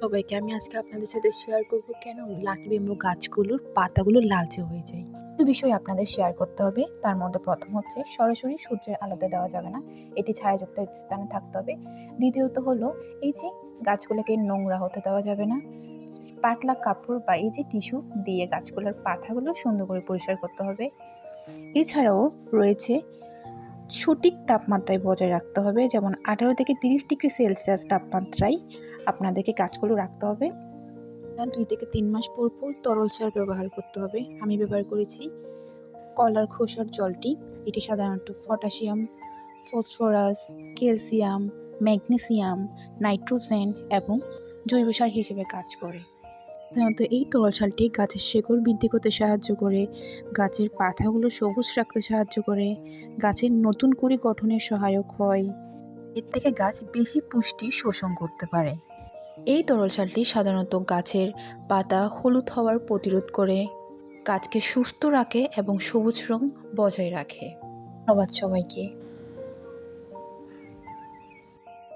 সবাইকে আমি আজকে আপনাদের সাথে শেয়ার করব কেন লাকি বেম্বো গাছগুলোর পাতাগুলো লালচে হয়ে যায়। কিছু বিষয় আপনাদের শেয়ার করতে হবে। তার মধ্যে প্রথম হচ্ছে সরাসরি সূর্যের আলোতে দেওয়া যাবে না, এটি ছায়াযুক্ত স্থানে থাকতে হবে। দ্বিতীয়ত হলো এই যে গাছগুলোকে নোংরা হতে দেওয়া যাবে না। পাতলা কাপড় বা এই যে টিস্যু দিয়ে গাছগুলোর পাতাগুলো সুন্দর করে পরিষ্কার করতে হবে। এছাড়াও রয়েছে সঠিক তাপমাত্রায় বজায় রাখতে হবে, যেমন 18 থেকে 30 ডিগ্রি সেলসিয়াস তাপমাত্রায় আপনাদেরকে গাছগুলো রাখতে হবে। 2 থেকে 3 মাস পর তরল সার ব্যবহার করতে হবে। আমি ব্যবহার করেছি কলার খোসার জলটি। এটি সাধারণত potassium, phosphorus, calcium, magnesium, nitrogen এবং জৈব সার হিসেবে কাজ করে। সাধারণত এই তরল সারটি গাছের শেকড় বৃদ্ধি করতে সাহায্য করে, গাছের পাতাগুলো সবুজ রাখতে সাহায্য করে, গাছের নতুন কুঁড়ি গঠনে সহায়ক হয়। এর থেকে গাছ বেশি পুষ্টি শোষণ করতে পারে। এই তরল সারটি সাধারণত গাছের পাতা হলুদ হওয়ার প্রতিরোধ করে, গাছকে সুস্থ রাখে এবং সবুজ রং বজায় রাখে। ধন্যবাদ সবাইকে।